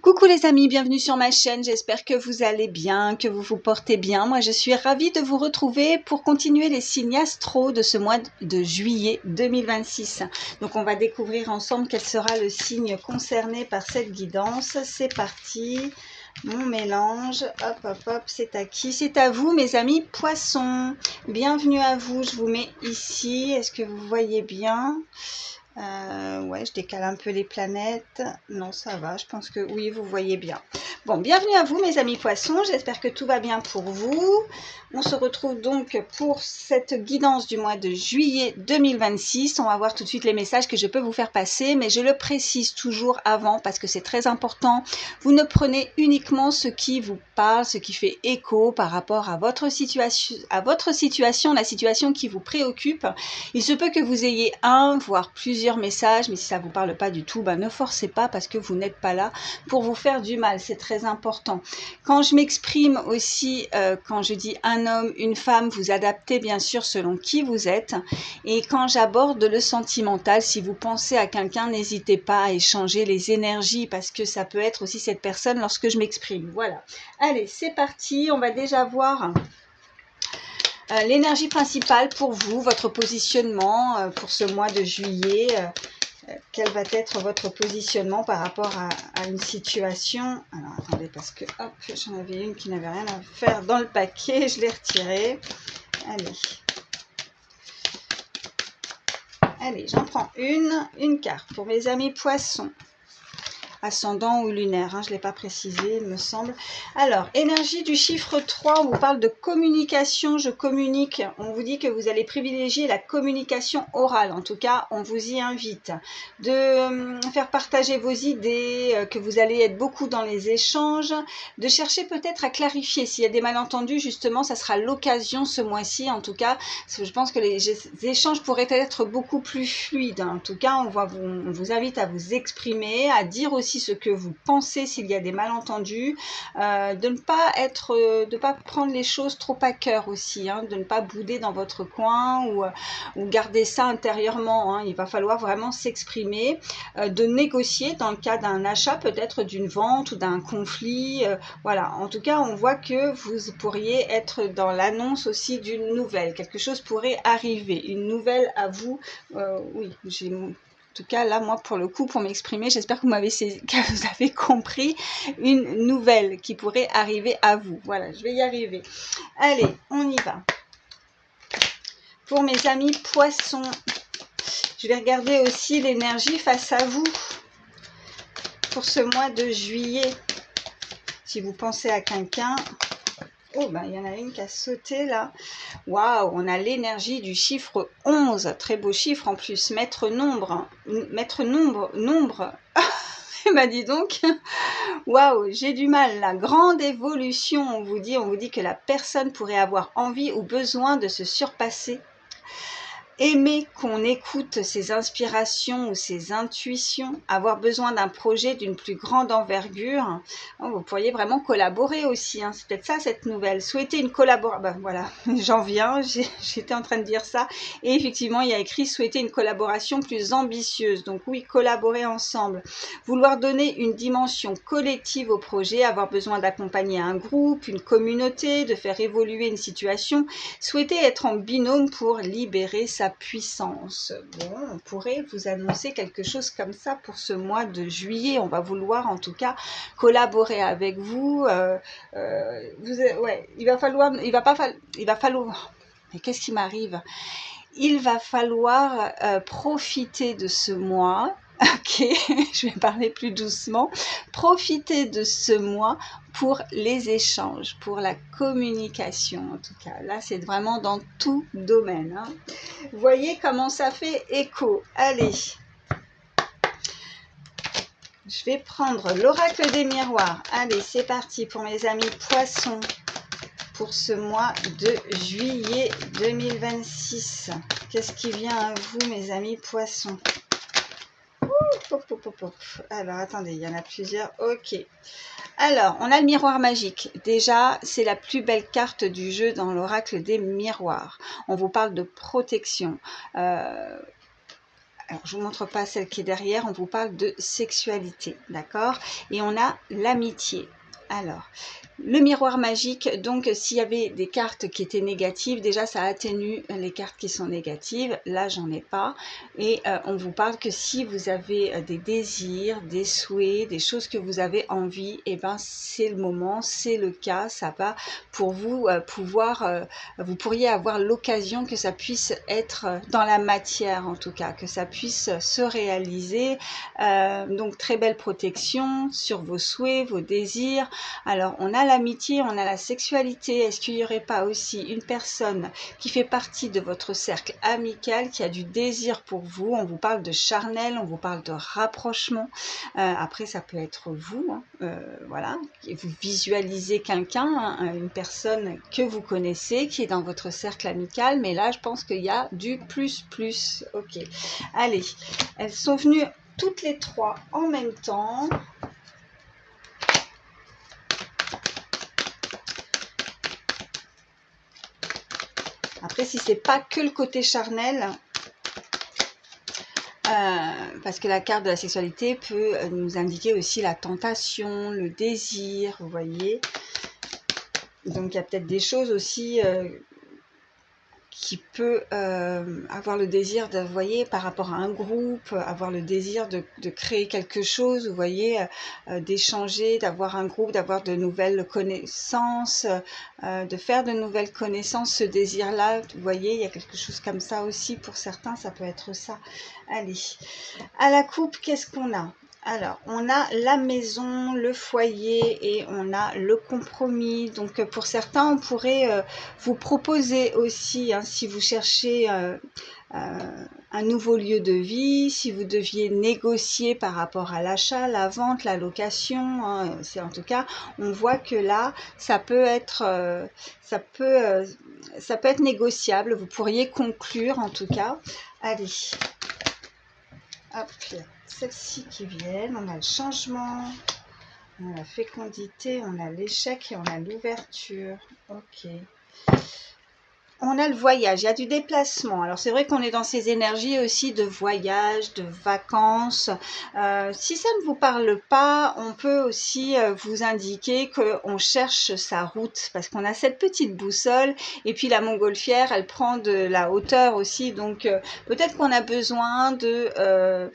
Coucou les amis, bienvenue sur ma chaîne, j'espère que vous allez bien, que vous vous portez bien. Moi je suis ravie de vous retrouver pour continuer les signes astro de ce mois de juillet 2026. Donc on va découvrir ensemble quel sera le signe concerné par cette guidance. C'est parti, mon mélange, hop hop hop, c'est à qui? C'est à vous mes amis poissons. Bienvenue à vous, je vous mets ici, est-ce que vous voyez bien? Ouais, je décale un peu les planètes. Non, ça va, je pense que oui, vous voyez bien. Bon, bienvenue à vous mes amis poissons, j'espère que tout va bien pour vous. On se retrouve donc pour cette guidance du mois de juillet 2026. On va voir tout de suite les messages que je peux vous faire passer, mais je le précise toujours avant parce que c'est très important. Vous ne prenez uniquement ce qui vous parle, ce qui fait écho par rapport à votre situation, la situation qui vous préoccupe. Il se peut que vous ayez un, voire plusieurs messages, mais si ça ne vous parle pas du tout, ne forcez pas parce que vous n'êtes pas là pour vous faire du mal, c'est très important. Quand je m'exprime aussi, quand je dis un homme, une femme, vous adaptez bien sûr selon qui vous êtes. Et quand j'aborde le sentimental, si vous pensez à quelqu'un, n'hésitez pas à échanger les énergies parce que ça peut être aussi cette personne lorsque je m'exprime. Voilà. Allez, c'est parti, on va déjà voir l'énergie principale pour vous, votre positionnement pour ce mois de juillet. Quel va être votre positionnement par rapport à une situation? Alors attendez, parce que hop, j'en avais une qui n'avait rien à faire dans le paquet, je l'ai retirée. Allez, j'en prends une carte pour mes amis poissons. Ascendant ou lunaire, je ne l'ai pas précisé, il me semble. Alors, énergie du chiffre 3, on vous parle de communication, je communique. On vous dit que vous allez privilégier la communication orale. En tout cas, on vous y invite. De faire partager vos idées, que vous allez être beaucoup dans les échanges. De chercher peut-être à clarifier. S'il y a des malentendus, justement, ça sera l'occasion ce mois-ci. En tout cas, je pense que les échanges pourraient être beaucoup plus fluides. En tout cas, on vous invite à vous exprimer, à dire aussi ce que vous pensez s'il y a des malentendus, de ne pas prendre les choses trop à cœur aussi, de ne pas bouder dans votre coin ou garder ça intérieurement. Il va falloir vraiment s'exprimer, de négocier dans le cas d'un achat, peut-être d'une vente ou d'un conflit. Voilà, en tout cas, on voit que vous pourriez être dans l'annonce aussi d'une nouvelle. Quelque chose pourrait arriver, une nouvelle à vous. Oui, j'ai... En tout cas, là, moi, pour le coup, pour m'exprimer, j'espère que vous avez compris une nouvelle qui pourrait arriver à vous. Voilà, je vais y arriver. Allez, on y va. Pour mes amis poissons, je vais regarder aussi l'énergie face à vous pour ce mois de juillet. Si vous pensez à quelqu'un... Oh, il y en a une qui a sauté là. Waouh, on a l'énergie du chiffre 11. Très beau chiffre en plus. Maître nombre. Dis donc. Waouh, j'ai du mal. La grande évolution, on vous dit que la personne pourrait avoir envie ou besoin de se surpasser. Aimer qu'on écoute ses inspirations ou ses intuitions, avoir besoin d'un projet d'une plus grande envergure. Vous pourriez vraiment collaborer aussi, c'est peut-être ça cette nouvelle. Souhaiter une collaboration, voilà, j'en viens, j'étais en train de dire ça. Et effectivement, il y a écrit souhaiter une collaboration plus ambitieuse. Donc oui, collaborer ensemble. Vouloir donner une dimension collective au projet, avoir besoin d'accompagner un groupe, une communauté, de faire évoluer une situation. Souhaiter être en binôme pour libérer sa puissance. Bon, on pourrait vous annoncer quelque chose comme ça pour ce mois de juillet. On va vouloir en tout cas collaborer avec vous. Il va falloir. Mais qu'est-ce qui m'arrive? Il va falloir profiter de ce mois. Ok, je vais parler plus doucement. Profitez de ce mois pour les échanges, pour la communication en tout cas. Là, c'est vraiment dans tout domaine. Vous voyez comment ça fait écho. Allez, je vais prendre l'oracle des miroirs. Allez, c'est parti pour mes amis poissons pour ce mois de juillet 2026. Qu'est-ce qui vient à vous, mes amis poissons? Alors, attendez, il y en a plusieurs. Ok. Alors, on a le miroir magique. Déjà, c'est la plus belle carte du jeu dans l'oracle des miroirs. On vous parle de protection. alors je vous montre pas celle qui est derrière, on vous parle de sexualité, d'accord? Et on a l'amitié. Alors, le miroir magique, donc s'il y avait des cartes qui étaient négatives, déjà ça atténue les cartes qui sont négatives, là j'en ai pas, et on vous parle que si vous avez des désirs, des souhaits, des choses que vous avez envie, et ben c'est le moment, c'est le cas, ça va pour vous vous pourriez avoir l'occasion que ça puisse être dans la matière en tout cas, que ça puisse se réaliser, donc très belle protection sur vos souhaits, vos désirs. Alors, on a l'amitié, on a la sexualité. Est-ce qu'il n'y aurait pas aussi une personne qui fait partie de votre cercle amical, qui a du désir pour vous? On vous parle de charnel, on vous parle de rapprochement. Après, ça peut être vous, hein, voilà. Vous visualisez quelqu'un, hein, une personne que vous connaissez, qui est dans votre cercle amical. Mais là, je pense qu'il y a du plus. Ok. Allez, elles sont venues toutes les trois en même temps. Après, si c'est pas que le côté charnel, parce que la carte de la sexualité peut nous indiquer aussi la tentation, le désir, vous voyez. Donc, il y a peut-être des choses aussi qui peut avoir le désir de, vous voyez, par rapport à un groupe, avoir le désir de créer quelque chose, vous voyez, d'échanger, d'avoir un groupe, d'avoir de nouvelles connaissances, de faire de nouvelles connaissances, ce désir-là, vous voyez, il y a quelque chose comme ça aussi, pour certains, ça peut être ça. Allez, à la coupe, qu'est-ce qu'on a ? Alors, on a la maison, le foyer et on a le compromis. Donc, pour certains, on pourrait vous proposer aussi, hein, si vous cherchez un nouveau lieu de vie, si vous deviez négocier par rapport à l'achat, la vente, la location, hein, c'est en tout cas, on voit que là, ça peut être négociable. Vous pourriez conclure en tout cas. Allez. Hop, celles-ci qui viennent, on a le changement, on a la fécondité, on a l'échec et on a l'ouverture. Ok. On a le voyage, il y a du déplacement. Alors c'est vrai qu'on est dans ces énergies aussi de voyage, de vacances. Si ça ne vous parle pas, on peut aussi vous indiquer qu'on cherche sa route parce qu'on a cette petite boussole et puis la montgolfière, elle prend de la hauteur aussi. Donc peut-être qu'on a besoin de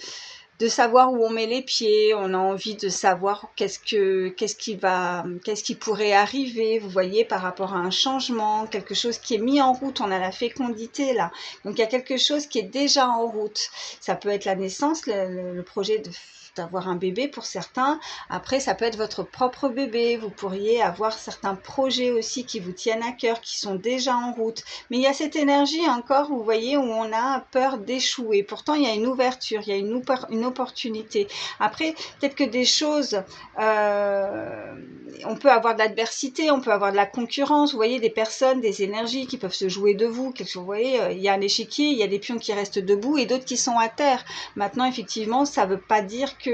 savoir où on met les pieds, on a envie de savoir qu'est-ce qui pourrait arriver, vous voyez, par rapport à un changement, quelque chose qui est mis en route, on a la fécondité là, donc il y a quelque chose qui est déjà en route, ça peut être la naissance, le projet d'avoir un bébé pour certains, après ça peut être votre propre bébé, vous pourriez avoir certains projets aussi qui vous tiennent à cœur, qui sont déjà en route, mais il y a cette énergie encore, vous voyez, où on a peur d'échouer, pourtant il y a une ouverture, il y a une opportunité. Après, peut-être que des choses, on peut avoir de l'adversité, on peut avoir de la concurrence, vous voyez, des personnes, des énergies qui peuvent se jouer de vous, vous voyez, il y a un échiquier, il y a des pions qui restent debout et d'autres qui sont à terre. Maintenant, effectivement, ça ne veut pas dire que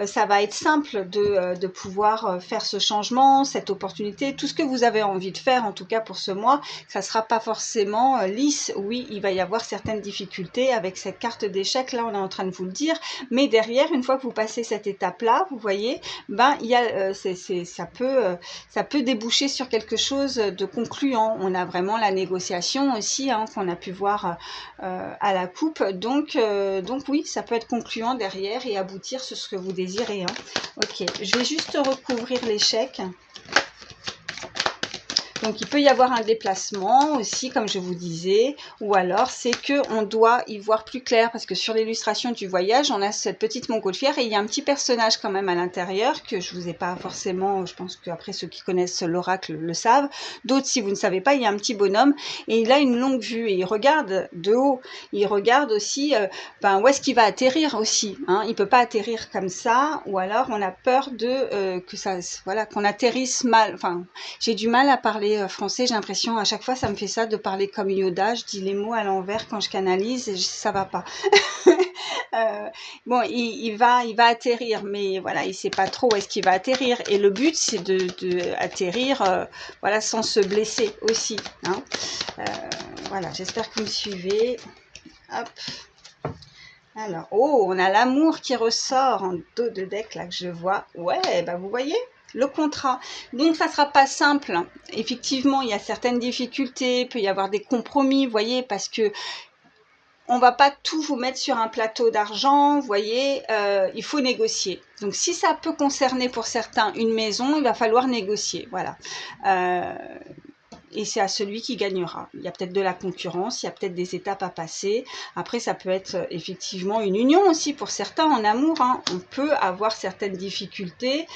ça va être simple de pouvoir faire ce changement, cette opportunité, tout ce que vous avez envie de faire, en tout cas pour ce mois, ça ne sera pas forcément lisse. Oui, il va y avoir certaines difficultés avec cette carte d'échec, là on est en train de vous le dire, mais derrière, une fois que vous passez cette étape-là, vous voyez, ben, il y a, ça peut déboucher sur quelque chose de concluant. On a vraiment la négociation aussi, hein, qu'on a pu voir à la coupe, donc oui, ça peut être concluant derrière et aboutir sur ce que vous désirez. Hein. Ok, je vais juste recouvrir l'échec. Donc, il peut y avoir un déplacement aussi, comme je vous disais, ou alors c'est qu'on doit y voir plus clair, parce que sur l'illustration du voyage, on a cette petite montgolfière et il y a un petit personnage quand même à l'intérieur, que je vous ai pas forcément, je pense qu'après ceux qui connaissent l'oracle le savent, d'autres si vous ne savez pas, il y a un petit bonhomme et il a une longue vue et il regarde de haut, il regarde aussi où est-ce qu'il va atterrir aussi, hein. Il peut pas atterrir comme ça, ou alors on a peur de que ça, voilà, qu'on atterrisse mal, enfin, j'ai du mal à parler français, j'ai l'impression, à chaque fois, ça me fait ça de parler comme Yoda, je dis les mots à l'envers quand je canalise, et ça va pas. Bon, il va atterrir, mais voilà, il sait pas trop où est-ce qu'il va atterrir, et le but, c'est de atterrir, voilà, sans se blesser aussi, hein. Voilà, j'espère que vous me suivez. Hop. Alors, oh, on a l'amour qui ressort en dos de deck, là, que je vois. Ouais, bah vous voyez, le contrat. Donc, ça sera pas simple. Effectivement, il y a certaines difficultés, il peut y avoir des compromis, vous voyez, parce que on va pas tout vous mettre sur un plateau d'argent, vous voyez, il faut négocier. Donc, si ça peut concerner pour certains une maison, il va falloir négocier, voilà. Et c'est à celui qui gagnera. Il y a peut-être de la concurrence, il y a peut-être des étapes à passer. Après, ça peut être effectivement une union aussi pour certains en amour. Hein. On peut avoir certaines difficultés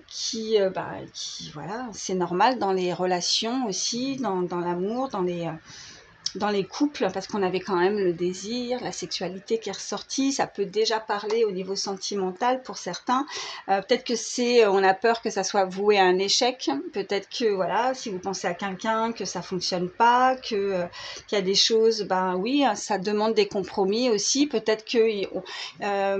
qui, voilà, c'est normal dans les relations aussi, dans l'amour, dans les couples, parce qu'on avait quand même le désir, la sexualité qui est ressortie, ça peut déjà parler au niveau sentimental pour certains. Peut-être que on a peur que ça soit voué à un échec. Peut-être que voilà, si vous pensez à quelqu'un, que ça fonctionne pas, qu'il y a des choses, ben oui, ça demande des compromis aussi. Peut-être que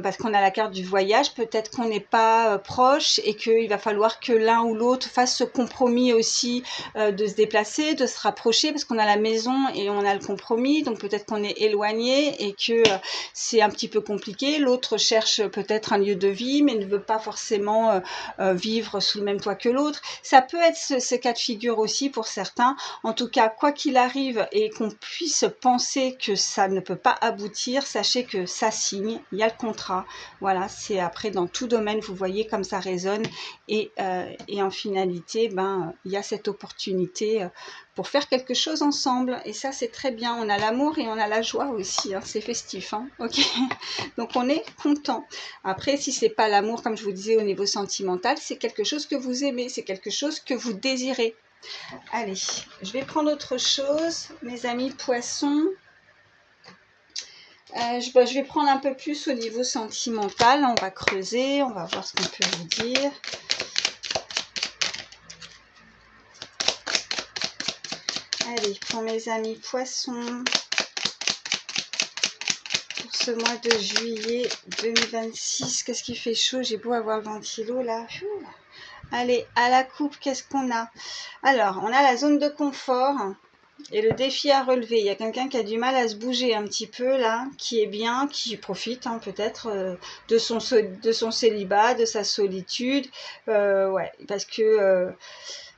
parce qu'on a la carte du voyage, peut-être qu'on n'est pas proche et qu'il va falloir que l'un ou l'autre fasse ce compromis aussi de se déplacer, de se rapprocher, parce qu'on a la maison et on a le compromis, donc peut-être qu'on est éloigné et que c'est un petit peu compliqué. L'autre cherche peut-être un lieu de vie, mais ne veut pas forcément vivre sous le même toit que l'autre. Ça peut être ce cas de figure aussi pour certains. En tout cas, quoi qu'il arrive et qu'on puisse penser que ça ne peut pas aboutir, sachez que ça signe, il y a le contrat. Voilà, c'est après dans tout domaine, vous voyez comme ça résonne et en finalité, ben, il y a cette opportunité pour faire quelque chose ensemble. Et ça, c'est très bien. On a l'amour et on a la joie aussi. Hein. C'est festif. Hein. Ok. Donc, on est content. Après, si c'est pas l'amour, comme je vous disais, au niveau sentimental, c'est quelque chose que vous aimez. C'est quelque chose que vous désirez. Allez, je vais prendre autre chose. Mes amis poissons. Je vais prendre un peu plus au niveau sentimental. On va creuser. On va voir ce qu'on peut vous dire. Allez, pour mes amis poissons, pour ce mois de juillet 2026, qu'est-ce qui fait chaud? J'ai beau avoir le ventilo là. Allez, à la coupe, qu'est-ce qu'on a? Alors, on a la zone de confort et le défi à relever. Il y a quelqu'un qui a du mal à se bouger un petit peu là, qui est bien, qui profite hein, peut-être de son célibat, de sa solitude. Ouais, parce que...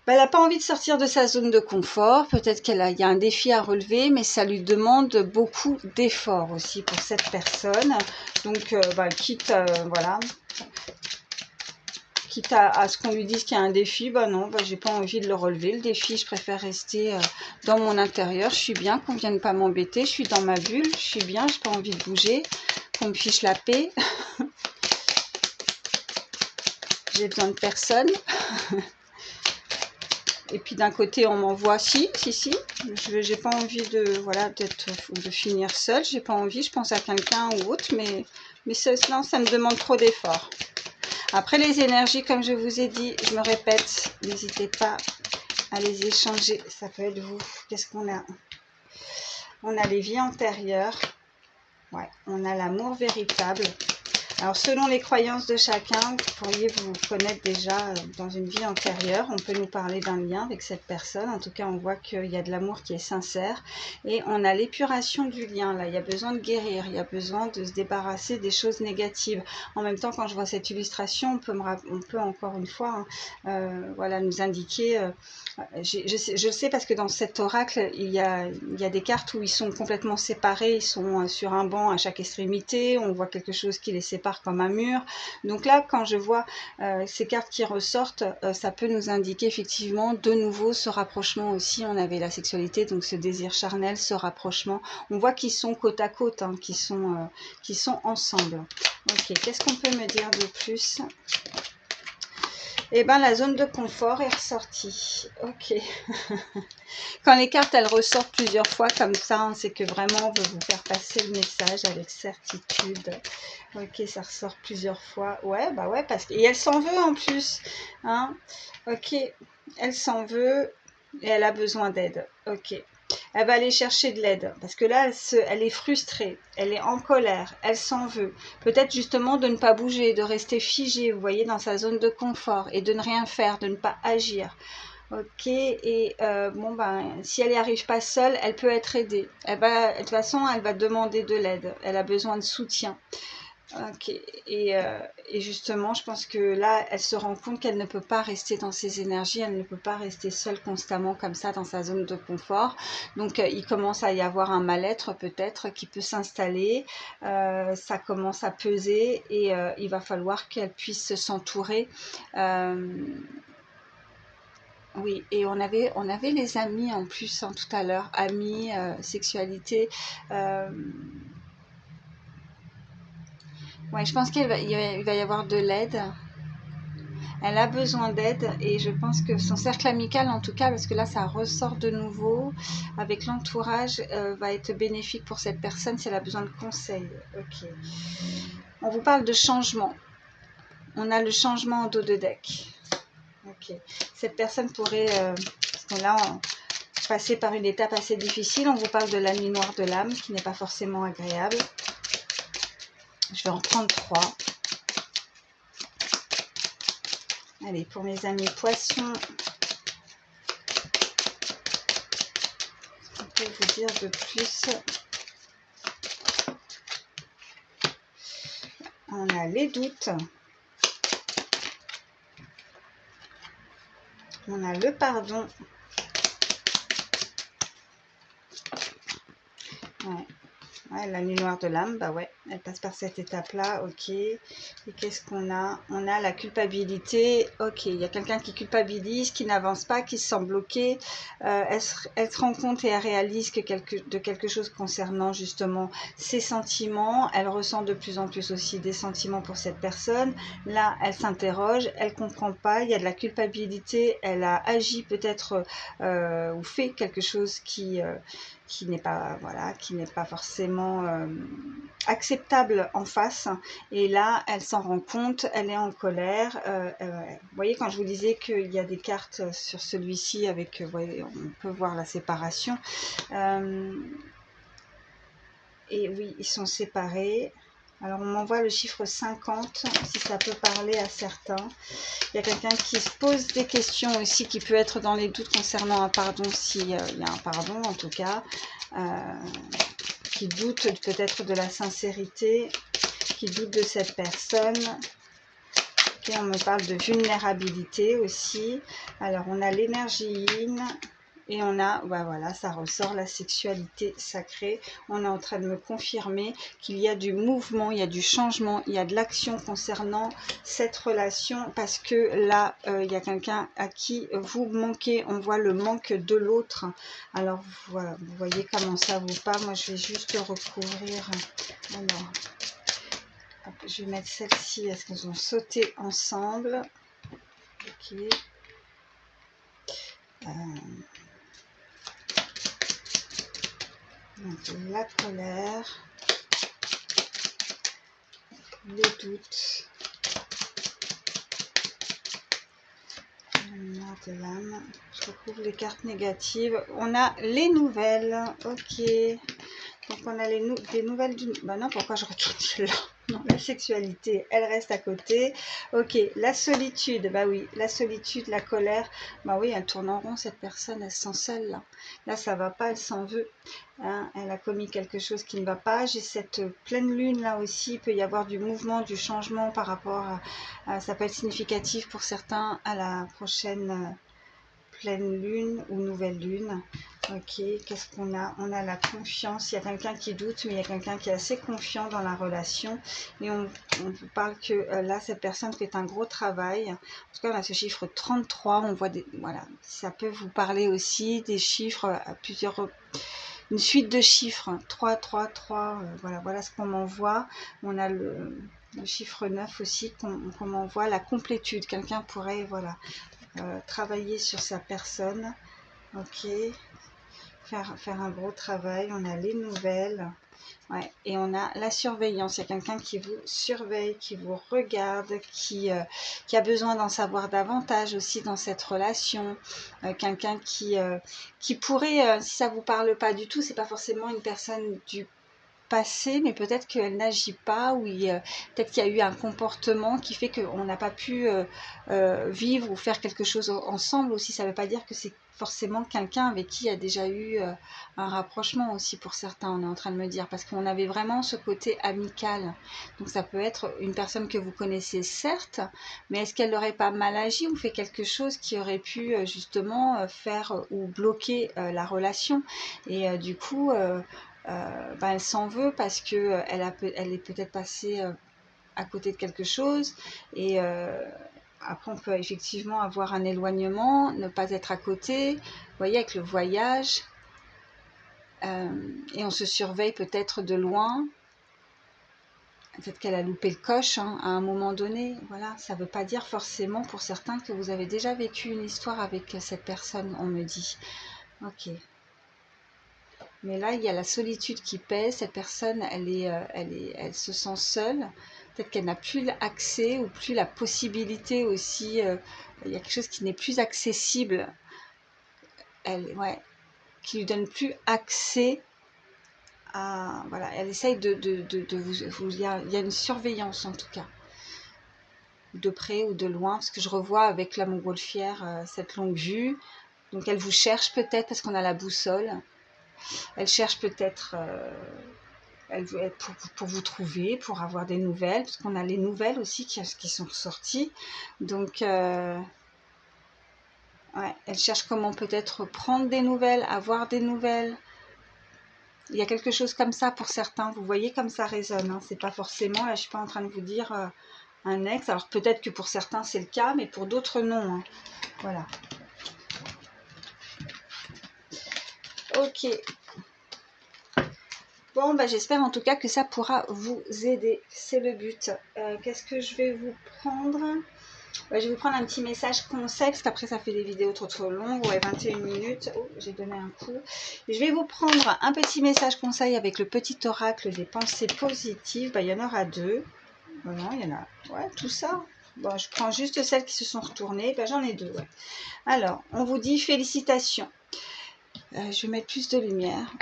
elle n'a pas envie de sortir de sa zone de confort, peut-être qu'il y a un défi à relever, mais ça lui demande beaucoup d'efforts aussi pour cette personne. Donc, quitte à ce qu'on lui dise qu'il y a un défi, non, j'ai pas envie de le relever. Le défi, je préfère rester dans mon intérieur. Je suis bien, qu'on vienne pas m'embêter. Je suis dans ma bulle, je suis bien, j'ai pas envie de bouger, qu'on me fiche la paix. J'ai besoin de personne. Et puis d'un côté, on m'envoie, si, j'ai pas envie de finir seule, j'ai pas envie, je pense à quelqu'un ou autre, mais non, ça me demande trop d'efforts. Après les énergies, comme je vous ai dit, je me répète, n'hésitez pas à les échanger, ça peut être vous. Qu'est-ce qu'on a? On a les vies antérieures, ouais, on a l'amour véritable. Alors, selon les croyances de chacun, vous pourriez vous connaître déjà dans une vie antérieure. On peut nous parler d'un lien avec cette personne. En tout cas, on voit qu'il y a de l'amour qui est sincère. Et on a l'épuration du lien. Là, il y a besoin de guérir. Il y a besoin de se débarrasser des choses négatives. En même temps, quand je vois cette illustration, on peut encore une fois nous indiquer... je le sais parce que dans cet oracle, il y a des cartes où ils sont complètement séparés. Ils sont sur un banc à chaque extrémité. On voit quelque chose qui les sépare comme un mur. Donc là, quand je vois ces cartes qui ressortent, ça peut nous indiquer effectivement de nouveau ce rapprochement aussi. On avait la sexualité, donc ce désir charnel, ce rapprochement. On voit qu'ils sont côte à côte, hein, qui sont ensemble. Ok, qu'est-ce qu'on peut me dire de plus? Eh bien, la zone de confort est ressortie. Ok. Quand les cartes, elles ressortent plusieurs fois comme ça, hein, c'est que vraiment, on veut vous faire passer le message avec certitude. Ok, ça ressort plusieurs fois. Ouais, et elle s'en veut en plus. Hein. Ok, elle s'en veut et elle a besoin d'aide. Ok. Elle va aller chercher de l'aide parce que là, elle est frustrée, elle est en colère, elle s'en veut. Peut-être justement de ne pas bouger, de rester figée, vous voyez, dans sa zone de confort et de ne rien faire, de ne pas agir. Ok, et bon ben, si elle n'y arrive pas seule, elle peut être aidée. De toute façon, elle va demander de l'aide. Elle a besoin de soutien. Ok, et justement, je pense que là, elle se rend compte qu'elle ne peut pas rester dans ses énergies, elle ne peut pas rester seule constamment comme ça dans sa zone de confort. Donc, il commence à y avoir un mal-être peut-être qui peut s'installer. Ça commence à peser et il va falloir qu'elle puisse s'entourer. Oui, et on avait les amis en plus hein, tout à l'heure, amis, sexualité. Euh, ouais, je pense il va y avoir de l'aide. Elle a besoin d'aide et je pense que son cercle amical, en tout cas, parce que là, ça ressort de nouveau, avec l'entourage, va être bénéfique pour cette personne si elle a besoin de conseils. Ok. On vous parle de changement. On a le changement en dos de deck. Ok. Cette personne pourrait, parce que là, passer par une étape assez difficile. On vous parle de la nuit noire de l'âme, qui n'est pas forcément agréable. Je vais en prendre 3. Allez, pour mes amis poissons, on peut vous dire de plus. On a les doutes. On a le pardon. Ouais. Ouais, la nuit noire de l'âme, bah ouais, elle passe par cette étape-là, ok. Et qu'est-ce qu'on a? On a la culpabilité, ok. Il y a quelqu'un qui culpabilise, qui n'avance pas, qui se sent bloqué. Elle se rend compte et elle réalise que quelque chose concernant justement ses sentiments. Elle ressent de plus en plus aussi des sentiments pour cette personne. Là, elle s'interroge, elle comprend pas. Il y a de la culpabilité. Elle a agi peut-être ou fait quelque chose qui n'est pas voilà, qui n'est pas forcément acceptable en face. Et là, elle s'en rend compte, elle est en colère. Vous voyez, quand je vous disais qu'il y a des cartes sur celui-ci avec, vous voyez, on peut voir la séparation. Et oui, ils sont séparés. Alors, on m'envoie le chiffre 50, si ça peut parler à certains. Il y a quelqu'un qui se pose des questions aussi, qui peut être dans les doutes concernant un pardon, s'il y a un pardon en tout cas. Qui doute peut-être de la sincérité, qui doute de cette personne. Okay, on me parle de vulnérabilité aussi. Alors, on a l'énergie yin. Et on a, bah voilà, ça ressort la sexualité sacrée. On est en train de me confirmer qu'il y a du mouvement, il y a du changement, il y a de l'action concernant cette relation parce que là, il y a quelqu'un à qui vous manquez. On voit le manque de l'autre. Alors, voilà, vous voyez comment ça vous parle. Moi, je vais juste recouvrir. Alors, hop, je vais mettre celle-ci. Est-ce qu'elles ont sauté ensemble? Ok. Donc, la colère, les doutes, la noire de l'âme. Je recouvre les cartes négatives. On a les nouvelles. Ok. Donc, on a des nouvelles du... Bah non, pourquoi je retourne celle-là? Non, la sexualité, elle reste à côté. Ok, la solitude, bah oui, la solitude, la colère, bah oui, elle tourne en rond, cette personne, elle se sent seule, là. Là, ça va pas, elle s'en veut. Hein, elle a commis quelque chose qui ne va pas. J'ai cette pleine lune, là aussi, il peut y avoir du mouvement, du changement par rapport ça peut être significatif pour certains à la prochaine pleine lune ou nouvelle lune. Ok, qu'est-ce qu'on a? On a la confiance. Il y a quelqu'un qui doute, mais il y a quelqu'un qui est assez confiant dans la relation. Et on vous parle que là, cette personne fait un gros travail. En tout cas, on a ce chiffre 33. On voit des... Voilà, ça peut vous parler aussi des chiffres à plusieurs... Une suite de chiffres. 3, 3, 3. Voilà ce qu'on m'envoie. On a le chiffre 9 aussi qu'on m'envoie. La complétude. Quelqu'un pourrait, voilà... travailler sur sa personne, ok, faire un gros travail. On a les nouvelles, ouais, et on a la surveillance. Il y a quelqu'un qui vous surveille, qui vous regarde, qui a besoin d'en savoir davantage aussi dans cette relation. Quelqu'un qui pourrait, si ça vous parle pas du tout, c'est pas forcément une personne du passé, mais peut-être qu'elle n'agit pas, ou peut-être qu'il y a eu un comportement qui fait qu'on n'a pas pu vivre ou faire quelque chose ensemble aussi. Ça ne veut pas dire que c'est forcément quelqu'un avec qui il y a déjà eu un rapprochement aussi pour certains, on est en train de me dire, parce qu'on avait vraiment ce côté amical. Donc ça peut être une personne que vous connaissez certes, mais est-ce qu'elle n'aurait pas mal agi ou fait quelque chose qui aurait pu justement faire ou bloquer la relation, et du coup elle s'en veut parce que elle est peut-être passée à côté de quelque chose, et après on peut effectivement avoir un éloignement, ne pas être à côté, vous voyez, avec le voyage, et on se surveille peut-être de loin. Peut-être qu'elle a loupé le coche hein, à un moment donné. Voilà, ça ne veut pas dire forcément pour certains que vous avez déjà vécu une histoire avec cette personne, on me dit. Ok. Mais là, il y a la solitude qui pèse. Cette personne, elle se sent seule. Peut-être qu'elle n'a plus l'accès ou plus la possibilité aussi. Il y a quelque chose qui n'est plus accessible. Ouais, qui lui donne plus accès à. Voilà, elle essaye de vous. Il y a une surveillance en tout cas, de près ou de loin, parce que je revois avec la montgolfière cette longue vue. Donc elle vous cherche peut-être parce qu'on a la boussole. Elle cherche peut-être. Elle veut être pour vous trouver, pour avoir des nouvelles, parce qu'on a les nouvelles aussi qui sont sorties. Donc, ouais, elle cherche comment peut-être prendre des nouvelles, avoir des nouvelles. Il y a quelque chose comme ça pour certains. Vous voyez comme ça résonne. Hein. C'est pas forcément, là je ne suis pas en train de vous dire un ex. Alors peut-être que pour certains c'est le cas, mais pour d'autres non. Hein. Voilà. Ok. Bon, bah, j'espère en tout cas que ça pourra vous aider. C'est le but. Qu'est-ce que je vais vous prendre ? Je vais vous prendre un petit message conseil, parce qu'après ça fait des vidéos trop longues, ouais, 21 minutes. Oh, j'ai donné un coup. Et je vais vous prendre un petit message conseil avec le petit oracle des pensées positives. Il y en aura 2. Non, il y en a, ouais, tout ça. Bon, je prends juste celles qui se sont retournées. J'en ai 2, ouais. Alors, on vous dit félicitations. Je vais mettre plus de lumière.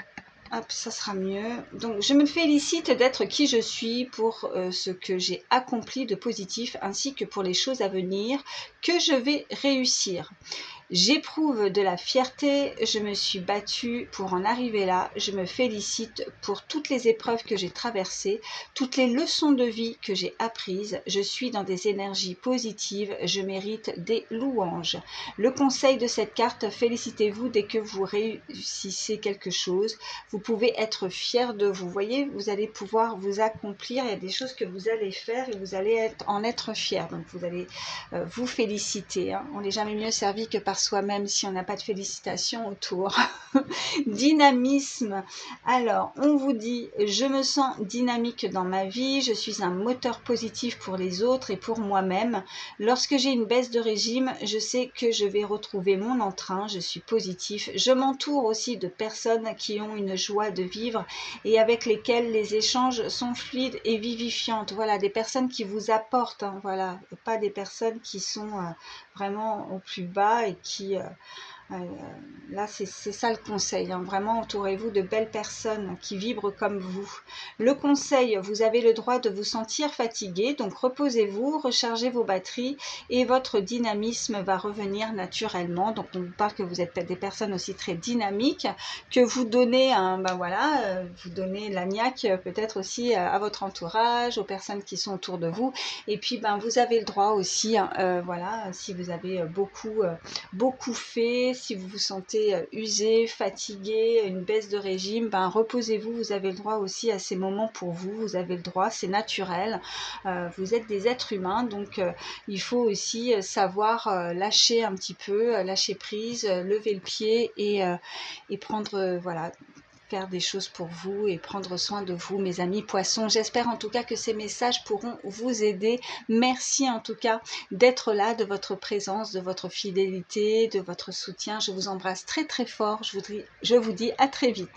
Hop, ça sera mieux. Donc, je me félicite d'être qui je suis pour ce que j'ai accompli de positif, ainsi que pour les choses à venir que je vais réussir. J'éprouve de la fierté, je me suis battue pour en arriver là, je me félicite pour toutes les épreuves que j'ai traversées, toutes les leçons de vie que j'ai apprises, je suis dans des énergies positives, je mérite des louanges. Le conseil de cette carte, félicitez-vous dès que vous réussissez quelque chose, vous pouvez être fier de vous. Vous voyez, vous allez pouvoir vous accomplir, il y a des choses que vous allez faire et vous allez en être fier, donc vous allez vous féliciter. Hein. On n'est jamais mieux servi que par soi-même si on n'a pas de félicitations autour. Dynamisme. Alors, on vous dit, je me sens dynamique dans ma vie, je suis un moteur positif pour les autres et pour moi-même. Lorsque j'ai une baisse de régime, je sais que je vais retrouver mon entrain, je suis positif. Je m'entoure aussi de personnes qui ont une joie de vivre et avec lesquelles les échanges sont fluides et vivifiantes. Voilà, des personnes qui vous apportent, hein, voilà, pas des personnes qui sont vraiment au plus bas et qui... là, c'est ça le conseil. Hein. Vraiment, entourez-vous de belles personnes qui vibrent comme vous. Le conseil, vous avez le droit de vous sentir fatigué, donc reposez-vous, rechargez vos batteries et votre dynamisme va revenir naturellement. Donc, on vous parle que vous êtes des personnes aussi très dynamiques, que vous donnez, vous donnez la niaque peut-être aussi à votre entourage, aux personnes qui sont autour de vous. Et puis, vous avez le droit aussi, voilà, si vous avez beaucoup fait, si vous vous sentez usé, fatigué, une baisse de régime, reposez-vous, vous avez le droit aussi à ces moments pour vous, vous avez le droit, c'est naturel, vous êtes des êtres humains, donc il faut aussi savoir lâcher un petit peu, lâcher prise, lever le pied et prendre, voilà, faire des choses pour vous et prendre soin de vous, mes amis poissons. J'espère en tout cas que ces messages pourront vous aider. Merci en tout cas d'être là, de votre présence, de votre fidélité, de votre soutien. Je vous embrasse très très fort. Je vous dis à très vite.